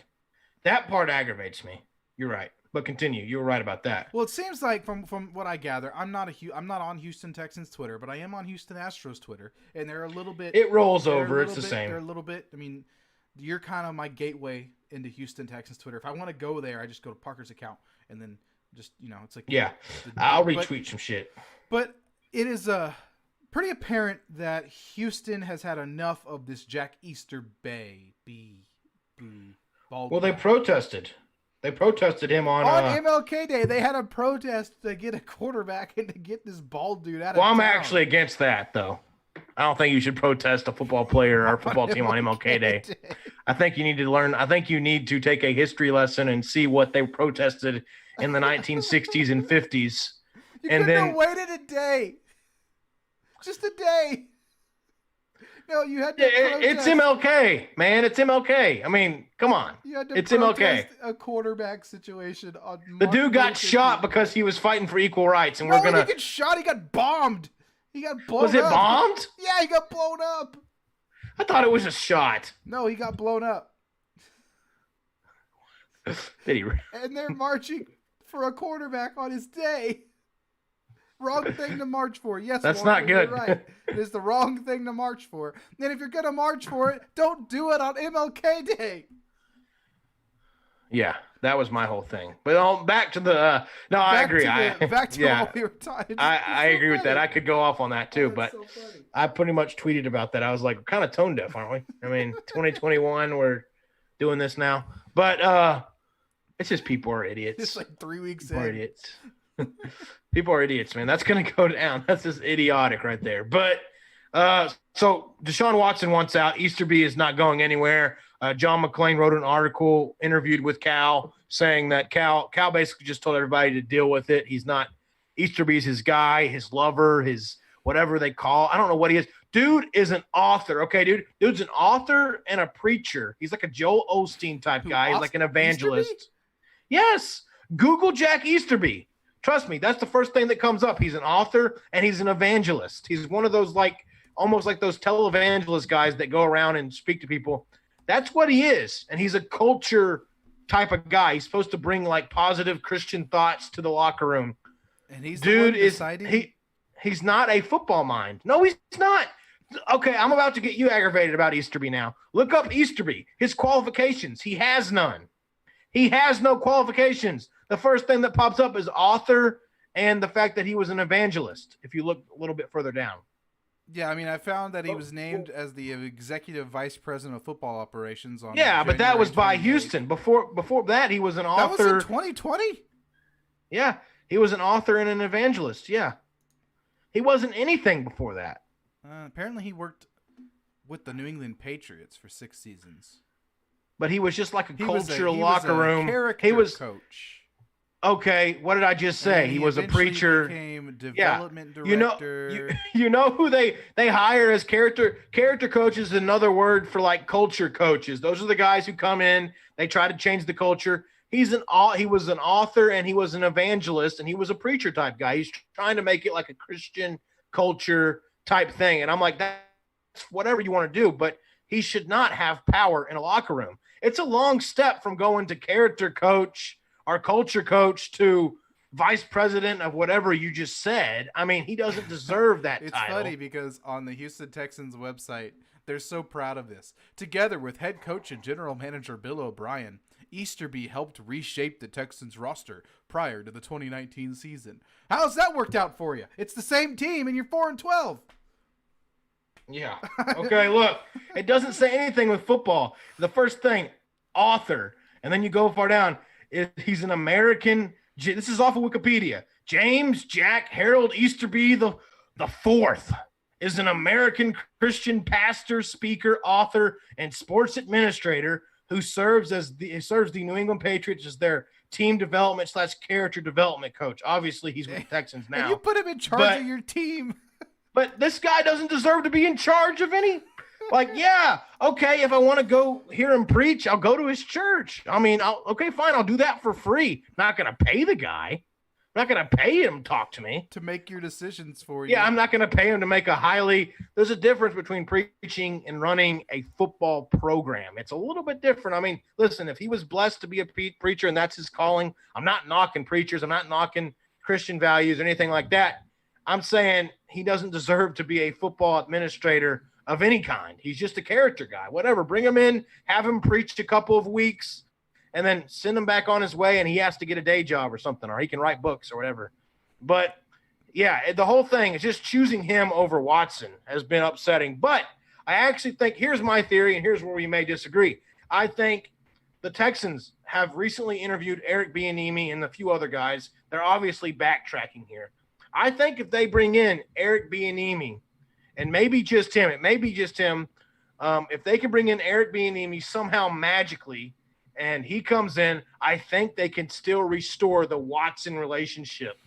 That part aggravates me. You're right. But continue. You were right about that. Well, it seems like from what I gather, I'm not on Houston Texans Twitter, but I am on Houston Astros Twitter, and they're a little bit. It rolls over. It's the same. They're a little bit. I mean, you're kind of my gateway into Houston Texans Twitter. If I want to go there, I just go to Parker's account, and then just it's like I'll retweet some shit. But it is pretty apparent that Houston has had enough of this Jack Easterby bald. Well, they protested. They protested him on MLK Day. They had a protest to get a quarterback and to get this bald dude out of town. Well, I'm actually against that, though. I don't think you should protest a football player or a football team on MLK Day. I think you need to learn. I think you need to take a history lesson and see what they protested in the 1960s and 50s. You couldn't have waited a day. Just a day. No, you had to protest. It's MLK, man. It's MLK. I mean, come on. It's MLK. A quarterback situation on the dude got shot because he was fighting for equal rights, and he didn't get shot. He got bombed. He got blown up. Was it bombed? Yeah, he got blown up. I thought it was a shot. No, he got blown up. Did he? And they're marching for a quarterback on his day. Wrong thing to march for. Yes, that's Walker, not good. You're right. It is the wrong thing to march for. And if you're going to march for it, don't do it on MLK Day. Yeah, that was my whole thing. But back to the I agree. Back to what we were talking. I agree with that. I could go off on that too, but so I pretty much tweeted about that. I was like, kind of tone deaf, aren't we? I mean, 2021, we're doing this now. But it's just people are idiots. It's like 3 weeks people in. Are idiots. People are idiots, man. That's going to go down. That's just idiotic right there. But so Deshaun Watson wants out. Easterby is not going anywhere. John McClain wrote an article, interviewed with Cal, saying that Cal basically just told everybody to deal with it. He's not – Easterby's his guy, his lover, his whatever they call – I don't know what he is. Dude is an author, okay, dude? Dude's an author and a preacher. He's like a Joel Osteen type guy. He's like an evangelist. Easterby? Yes. Google Jack Easterby. Trust me, that's the first thing that comes up. He's an author and he's an evangelist. He's one of those almost like those televangelist guys that go around and speak to people. That's what he is. And he's a culture type of guy. He's supposed to bring positive Christian thoughts to the locker room. And he's the one deciding? He's not a football mind. No, he's not. Okay, I'm about to get you aggravated about Easterby now. Look up Easterby. His qualifications. He has none. He has no qualifications. The first thing that pops up is author and the fact that he was an evangelist, if you look a little bit further down. Yeah, I mean, I found that he was named as the executive vice president of football operations on. Yeah, but that was by Houston. Before that, he was an author. That was in 2020? Yeah, he was an author and an evangelist. Yeah. He wasn't anything before that. Apparently, he worked with the New England Patriots for 6 seasons. But he was just like a cultural locker room. He was coach. Okay, what did I just say? He was a preacher. Became development director. You know who they hire as character coaches? Another word for culture coaches. Those are the guys who come in. They try to change the culture. He was an author and he was an evangelist and he was a preacher type guy. He's trying to make it like a Christian culture type thing. And I'm like, that's whatever you want to do, but he should not have power in a locker room. It's a long step from going to character coach or culture coach to vice president of whatever you just said. I mean, he doesn't deserve that It's title. funny because on the Houston Texans website, they're so proud of this. Together with head coach and general manager Bill O'Brien, Easterby helped reshape the Texans roster prior to the 2019 season. How's that worked out for you? It's the same team and you're 4-12. Yeah. Okay, look, it doesn't say anything with football. The first thing, author, and then you go far down. He's an American. This is off of Wikipedia. James Jack Harold Easterby the fourth is an American Christian pastor, speaker, author, and sports administrator who serves the New England Patriots as their team development / character development coach. Obviously, he's with the Texans now. And you put him in charge of your team. But this guy doesn't deserve to be in charge of any. Like, yeah, okay, if I want to go hear him preach, I'll go to his church. I mean, okay, fine, I'll do that for free. Not going to pay the guy. I'm not going to pay him to talk to me. To make your decisions for you. Yeah, I'm not going to pay him to make there's a difference between preaching and running a football program. It's a little bit different. I mean, listen, if he was blessed to be a preacher and that's his calling, I'm not knocking preachers. I'm not knocking Christian values or anything like that. I'm saying he doesn't deserve to be a football administrator of any kind. He's just a character guy. Whatever. Bring him in, have him preach a couple of weeks, and then send him back on his way, and he has to get a day job or something, or he can write books or whatever. But, yeah, the whole thing is just choosing him over Watson has been upsetting. But I actually think – here's my theory, and here's where we may disagree. I think the Texans have recently interviewed Eric Bieniemy and a few other guys. They're obviously backtracking here. I think if they bring in Eric Bieniemy, and maybe just him, if they can bring in Eric Bieniemy somehow magically, and he comes in, I think they can still restore the Watson relationship.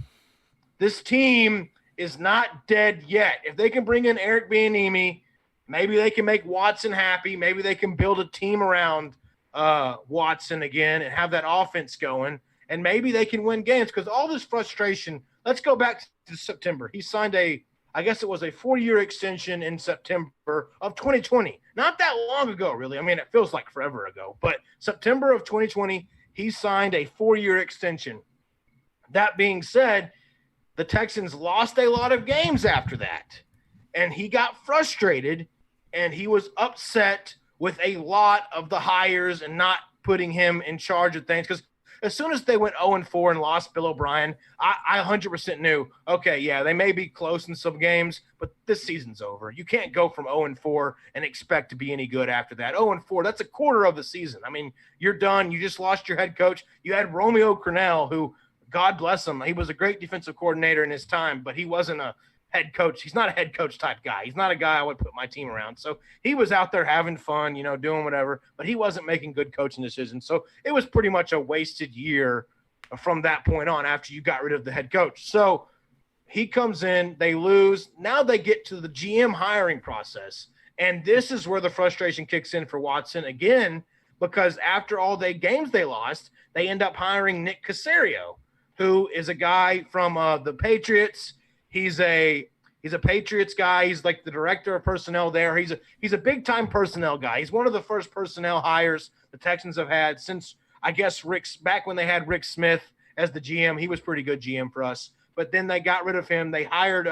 This team is not dead yet. If they can bring in Eric Bieniemy, maybe they can make Watson happy. Maybe they can build a team around Watson again and have that offense going, and maybe they can win games because all this frustration. Let's go back to September. He signed I guess it was a 4-year extension in September of 2020. Not that long ago, really. I mean, it feels like forever ago. But September of 2020, he signed a 4-year extension. That being said, the Texans lost a lot of games after that. And he got frustrated, and he was upset with a lot of the hires and not putting him in charge of things. Because as soon as they went 0-4 and lost Bill O'Brien, I 100% knew, okay, yeah, they may be close in some games, but this season's over. You can't go from 0-4 and expect to be any good after that. 0-4, that's a quarter of the season. I mean, you're done. You just lost your head coach. You had Romeo Crennel, who, God bless him, he was a great defensive coordinator in his time, but he wasn't a head coach. He's not a head coach type guy. He's not a guy I would put my team around. So he was out there having fun, doing whatever, but he wasn't making good coaching decisions. So it was pretty much a wasted year from that point on after you got rid of the head coach. So he comes in, they lose. Now they get to the GM hiring process. And this is where the frustration kicks in for Watson again, because after all the games they lost, they end up hiring Nick Caserio, who is a guy from the Patriots. He's a Patriots guy. He's like the director of personnel there. He's a big time personnel guy. He's one of the first personnel hires the Texans have had since, I guess, back when they had Rick Smith as the GM. He was pretty good GM for us. But then they got rid of him. They hired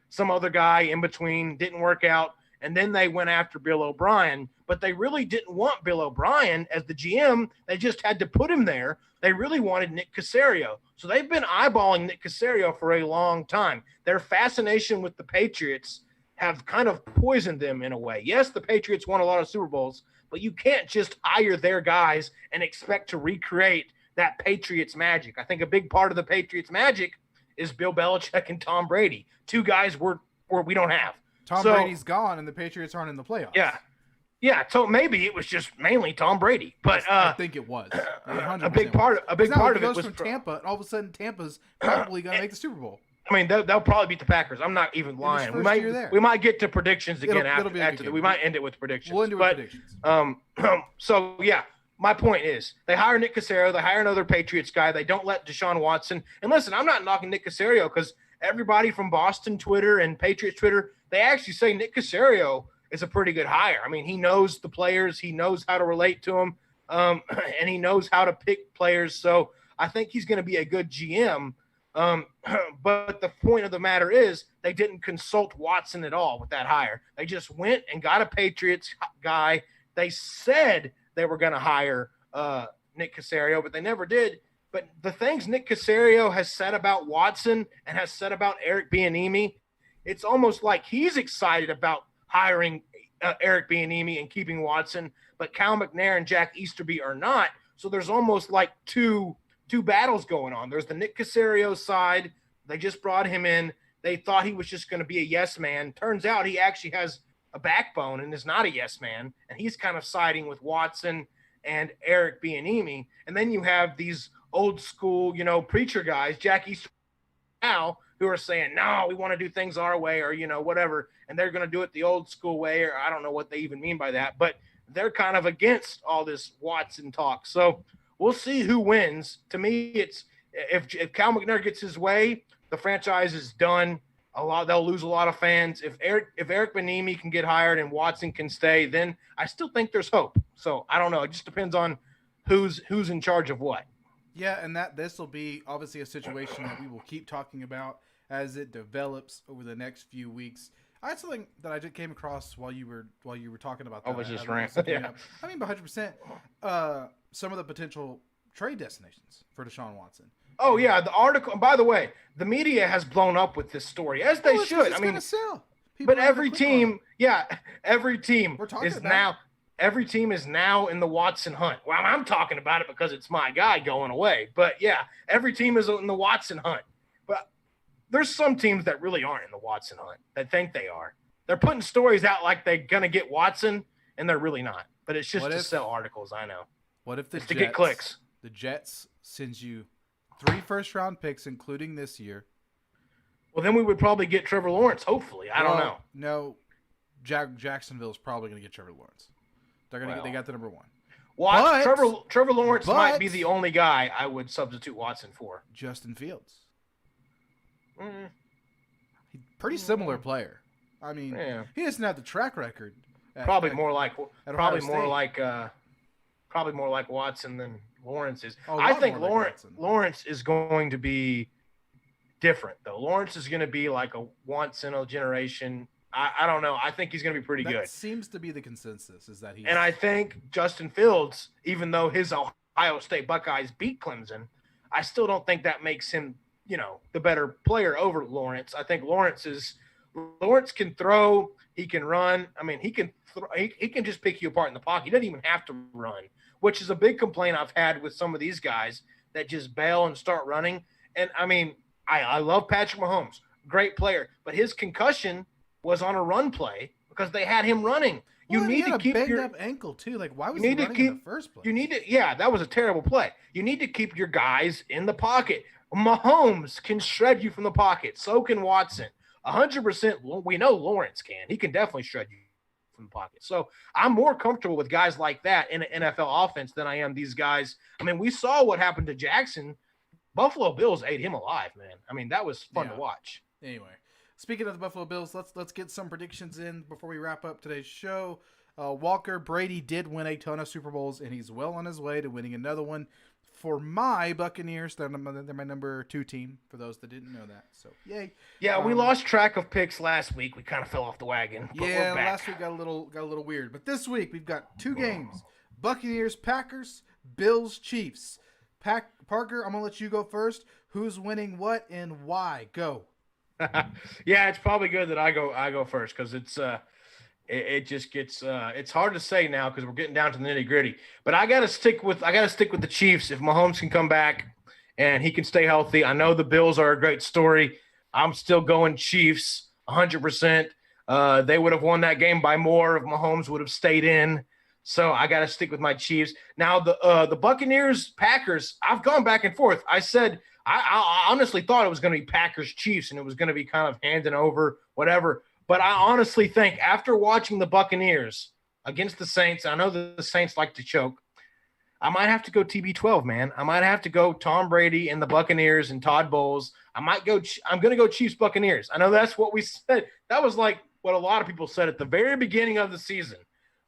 some other guy in between. Didn't work out. And then they went after Bill O'Brien. But they really didn't want Bill O'Brien as the GM. They just had to put him there. They really wanted Nick Caserio. So they've been eyeballing Nick Caserio for a long time. Their fascination with the Patriots have kind of poisoned them in a way. Yes, the Patriots won a lot of Super Bowls, but you can't just hire their guys and expect to recreate that Patriots magic. I think a big part of the Patriots magic is Bill Belichick and Tom Brady, two guys we don't have. Tom Brady's gone, and the Patriots aren't in the playoffs. Yeah, so maybe it was just mainly Tom Brady, but I think it was. a big part of it was from Tampa, and all of a sudden Tampa's probably going to make the Super Bowl. I mean, they'll probably beat the Packers. I'm not even lying. We might get to predictions again after we might end it with predictions. We'll end it with predictions. So yeah, my point is they hire Nick Caserio, they hire another Patriots guy, they don't let Deshaun Watson. And listen, I'm not knocking Nick Caserio because everybody from Boston Twitter and Patriots Twitter, they actually say Nick Caserio is a pretty good hire. I mean, he knows the players, he knows how to relate to them, and he knows how to pick players. So I think he's going to be a good GM. But the point of the matter is they didn't consult Watson at all with that hire. They just went and got a Patriots guy. They said they were going to hire Nick Caserio, but they never did. But the things Nick Caserio has said about Watson and has said about Eric Bieniemy, it's almost like he's excited about hiring Eric Bieniemy and keeping Watson, but Cal McNair and Jack Easterby are not. So there's almost like two battles going on. There's the Nick Casario side. They just brought him in. They thought he was just going to be a yes man. Turns out he actually has a backbone and is not a yes man. And he's kind of siding with Watson and Eric Bieniemy. And then you have these old school, preacher guys, Jack Easter now, who are saying, no, we want to do things our way or, whatever. And they're going to do it the old school way, or I don't know what they even mean by that. But they're kind of against all this Watson talk. So we'll see who wins. To me, it's if Cal McNair gets his way, the franchise is done. They'll lose a lot of fans. If Eric Bieniemy can get hired and Watson can stay, then I still think there's hope. So I don't know. It just depends on who's in charge of what. Yeah, and this will be obviously a situation that we will keep talking about as it develops over the next few weeks. I had something that I just came across while you were talking about that. I was just ranting. Yeah. I mean, 100%. Some of the potential trade destinations for Deshaun Watson. Oh yeah, the article. By the way, the media has blown up with this story, as they should. I mean, sell. But every team is now. Every team is now in the Watson hunt. Well, I'm talking about it because it's my guy going away. But yeah, every team is in the Watson hunt. But there's some teams that really aren't in the Watson hunt that think they are. They're putting stories out like they're gonna get Watson, and they're really not. But it's just to sell articles. I know. What if to get clicks? The Jets sends you 3 first-round picks, including this year. Well, then we would probably get Trevor Lawrence. Hopefully, I don't know. No, Jacksonville is probably going to get Trevor Lawrence. They got the number 1. Well, Trevor Lawrence might be the only guy I would substitute Watson for. Justin Fields. Pretty similar player. I mean, he doesn't have the track record. Probably more like Watson than Lawrence is. I think Lawrence is going to be different, though. Lawrence is going to be like a once in a generation. I don't know. I think he's going to be pretty good. That seems to be the consensus, is that he's. And I think Justin Fields, even though his Ohio State Buckeyes beat Clemson, I still don't think that makes him, the better player over Lawrence. I think Lawrence can throw, he can run. I mean, he can just pick you apart in the pocket. He doesn't even have to run, which is a big complaint I've had with some of these guys that just bail and start running. And I mean, I love Patrick Mahomes, great player, but his concussion was on a run play because they had him running. You need to keep your up ankle too. Like, why was he running in the first place? That was a terrible play. You need to keep your guys in the pocket. Mahomes can shred you from the pocket. So can Watson. 100%. We know Lawrence can. He can definitely shred you from the pocket. So I'm more comfortable with guys like that in an NFL offense than I am these guys. I mean, we saw what happened to Jackson. Buffalo Bills ate him alive, man. I mean, that was fun to watch. Anyway. Speaking of the Buffalo Bills, let's get some predictions in before we wrap up today's show. Walker Brady did win a ton of Super Bowls, and he's well on his way to winning another one. For my Buccaneers, they're my number 2 team, for those that didn't know that. So, yay. Yeah, we lost track of picks last week. We kind of fell off the wagon. But we're back. Last week got a little weird. But this week, we've got 2 games. Buccaneers, Packers, Bills, Chiefs. Parker, I'm going to let you go first. Who's winning what and why? Go. Yeah, it's probably good that I go first because it just gets it's hard to say now because we're getting down to the nitty gritty. But I gotta stick with the Chiefs. If Mahomes can come back and he can stay healthy, I know the Bills are a great story. I'm still going Chiefs 100%. They would have won that game by more if Mahomes would have stayed in. So I got to stick with my Chiefs. Now the Buccaneers, Packers. I've gone back and forth. I said. I honestly thought it was going to be Packers-Chiefs, and it was going to be kind of handing over, whatever. But I honestly think after watching the Buccaneers against the Saints, I know that the Saints like to choke, I might have to go TB12, man. I might have to go Tom Brady and the Buccaneers and Todd Bowles. I'm going to go Chiefs-Buccaneers. I know that's what we said. That was like what a lot of people said at the very beginning of the season.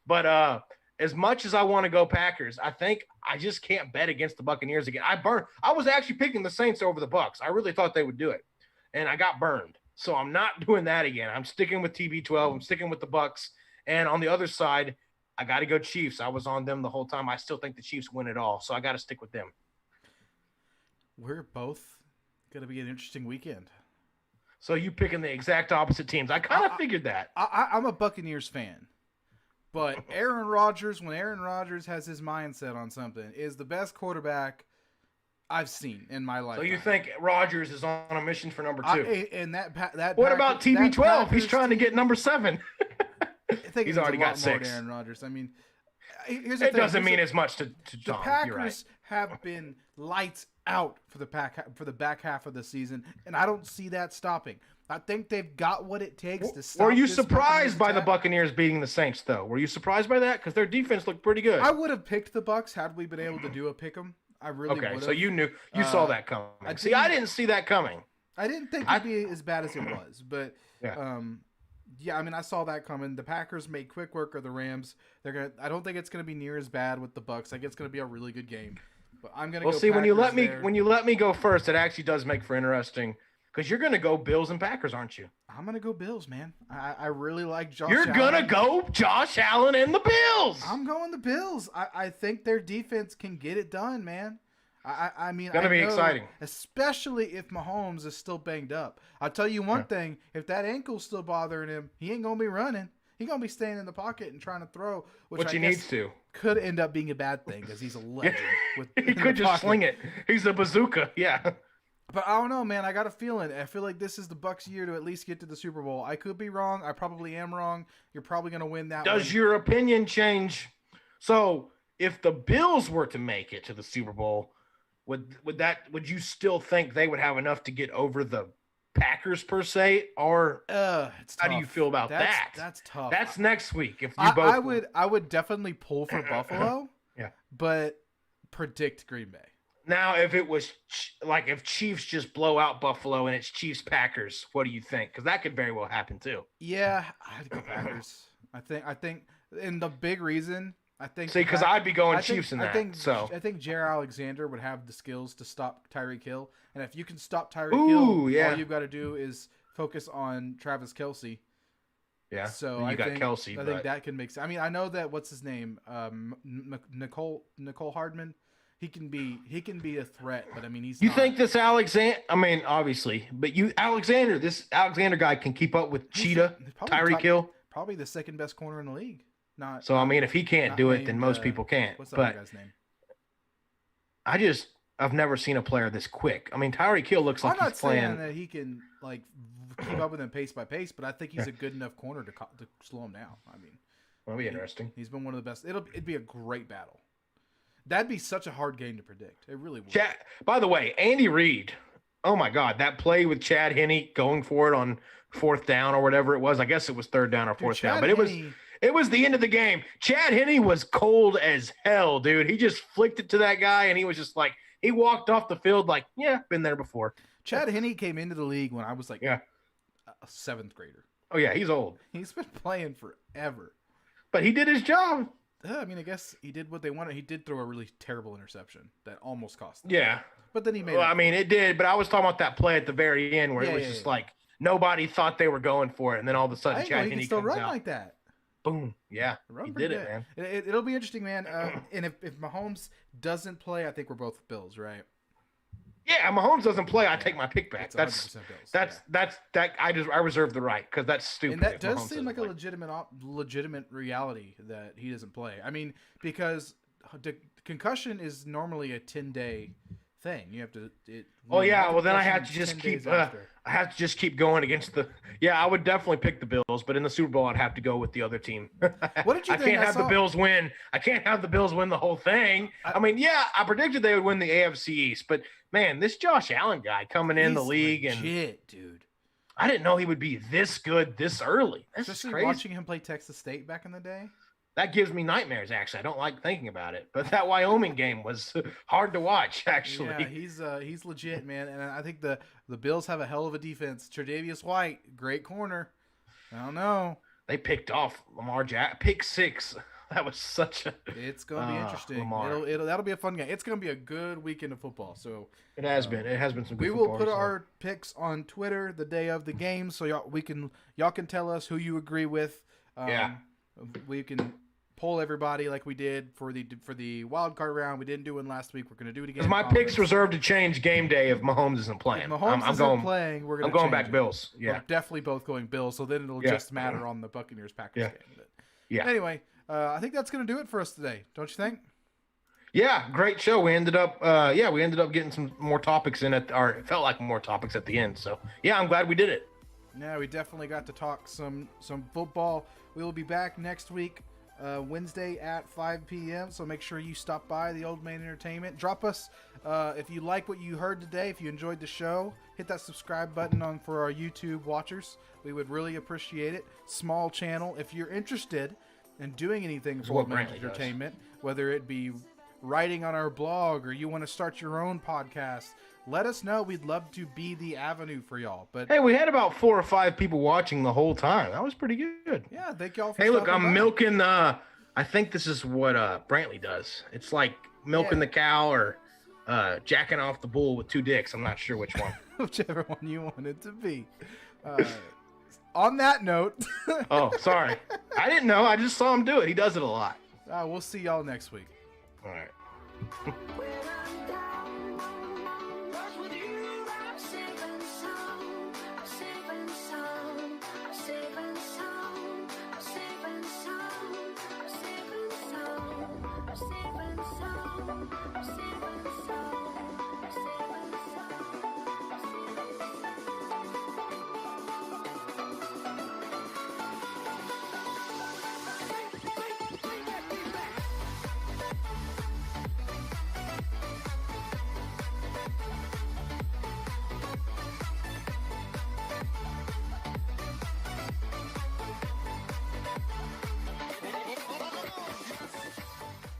But as much as I want to go Packers, I think I just can't bet against the Buccaneers again. I was actually picking the Saints over the Bucs. I really thought they would do it, and I got burned. So I'm not doing that again. I'm sticking with TB12. I'm sticking with the Bucs. And on the other side, I got to go Chiefs. I was on them the whole time. I still think the Chiefs win it all, so I got to stick with them. We're both going to be an interesting weekend. So you picking the exact opposite teams. I kind of figured that. I'm a Buccaneers fan. But Aaron Rodgers, when Aaron Rodgers has his mindset on something, is the best quarterback I've seen in my life. So you think Rodgers is on a mission for number 2? And that what about TB12? He's trying to get number 7. I think he's already got 6. Aaron Rodgers. I mean, here's the it thing. doesn't mean as much to the Tom. Packers You're right. have been lights out for the back half of the season, and I don't see that stopping. I think they've got what it takes to stop. Were you this surprised by the attack. Buccaneers beating the Saints, though? Were you surprised by that? Because their defense looked pretty good. I would have picked the Bucs had we been able to do a pick 'em. I really would have. So you saw that coming. I didn't see that coming. I didn't think it'd be as bad as it was, but yeah. I mean, I saw that coming. The Packers made quick work of the Rams. I don't think it's gonna be near as bad with the Bucs. I think it's gonna be a really good game. But I'm gonna. Well, go see, Packers when you let me go first, it actually does make for interesting. Because you're gonna go Bills and Packers, aren't you? I'm gonna go Bills, man. I really like Josh. You're gonna go Josh Allen and the Bills. I'm going the Bills. I think their defense can get it done, man. I mean, it's gonna be exciting, especially if Mahomes is still banged up. I'll tell you one thing: if that ankle's still bothering him, he ain't gonna be running. He's gonna be staying in the pocket and trying to throw, which he needs to. Could end up being a bad thing because he's a legend. He could just sling it. He's a bazooka. Yeah. But I don't know, man. I got a feeling. I feel like this is the Bucs' year to at least get to the Super Bowl. I could be wrong. I probably am wrong. You're probably gonna win that. Does your opinion change? So, if the Bills were to make it to the Super Bowl, would you still think they would have enough to get over the Packers per se, or how do you feel about that? That's tough. That's next week. If you both, I would definitely pull for Buffalo. Yeah, but predict Green Bay. Now, if it was like if Chiefs just blow out Buffalo and it's Chiefs Packers, what do you think? Because that could very well happen too. Yeah, I'd go Packers. I think, and the big reason. Because I'd be going Chiefs in that. I think Jair Alexander would have the skills to stop Tyreek Hill, and if you can stop Tyreek Hill, all you've got to do is focus on Travis Kelce. Yeah. So you got Kelce. I think that can make sense. I mean, I know that what's his name, Nicole Hardman. He can be a threat, but I mean he's. You think this Alexander? I mean, obviously, but this Alexander guy can keep up with Cheetah, Tyreek Hill. Probably the second best corner in the league. So I mean, if he can't do it, then most people can't. What's the other guy's name? I've never seen a player this quick. I mean, Tyreek Hill looks like he's playing. I'm not saying that he can like keep up with him pace by pace, but I think he's a good enough corner to slow him down. I mean, that'll be interesting. He's been one of the best. It'd be a great battle. That'd be such a hard game to predict. It really would. By the way, Andy Reid. Oh my God, that play with Chad Henne going for it on 4th down or whatever it was. I guess it was 3rd down or 4th down, but it was the end of the game. Chad Henne was cold as hell, dude. He just flicked it to that guy, and he was just like, he walked off the field like, yeah, been there before. Chad Henne came into the league when I was like a 7th grader. Oh, yeah, he's old. He's been playing forever. But he did his job. I mean, I guess he did what they wanted. He did throw a really terrible interception that almost cost them. Yeah. But then he made I mean, it did, but I was talking about that play at the very end where it was just like nobody thought they were going for it, and then all of a sudden Chad Henne still comes run out. Like that. Boom. Yeah. He did it, man. It'll be interesting, man. And if Mahomes doesn't play, I think we're both Bills, right? Yeah, Mahomes doesn't play. I take my pick back. That's I reserve the right because that's stupid. And that does seem like a legitimate reality that he doesn't play. I mean, because the concussion is normally a 10-day thing. You have to. Well, then I have to just keep. I have to just keep going against the. Yeah, I would definitely pick the Bills, but in the Super Bowl, I'd have to go with the other team. What did you think? I can't have the Bills win. I can't have the Bills win the whole thing. I mean, yeah, I predicted they would win the AFC East, but man, this Josh Allen guy coming in the league legit, dude. I didn't know he would be this good this early. Especially crazy. Watching him play Texas State back in the day. That gives me nightmares, actually. I don't like thinking about it. But that Wyoming game was hard to watch, actually. Yeah, he's legit, man. And I think the Bills have a hell of a defense. Tre'Davious White, great corner. I don't know. They picked off Lamar Jackson. Pick 6. That was such a... It's going to be interesting. That'll be a fun game. It's going to be a good weekend of football. So It has been. It has been some good football. We will put our picks on Twitter the day of the game so y'all can tell us who you agree with. We can poll everybody like we did for the wild card round. We didn't do one last week. We're going to do it again. Because my pick's reserved to change game day if Mahomes isn't playing. If Mahomes isn't playing, we're going to I'm going back Bills. Yeah. We're definitely both going Bills, so then it'll just matter on the Buccaneers-Packers game. But yeah. Anyway, I think that's going to do it for us today. Don't you think? Yeah, great show. We ended up getting some more topics in it, or it felt like more topics at the end. So yeah, I'm glad we did it. Yeah, we definitely got to talk some football. We will be back next week, Wednesday at 5 p.m. So make sure you stop by the Old Man Entertainment. Drop us if you like what you heard today. If you enjoyed the show, hit that subscribe button on for our YouTube watchers. We would really appreciate it. Small channel. If you're interested in doing anything for Old Man Entertainment, whether it be writing on our blog or you want to start your own podcast, let us know. We'd love to be the avenue for y'all. But hey, we had about 4 or 5 people watching the whole time. That was pretty good. Yeah, thank y'all for Hey, look, I'm by. milking I think this is what Brantley does. It's like milking the cow or jacking off the bull with 2 dicks. I'm not sure which one. Whichever one you want it to be. On that note. Oh, sorry. I didn't know. I just saw him do it. He does it a lot. We'll see y'all next week. All right. When I'm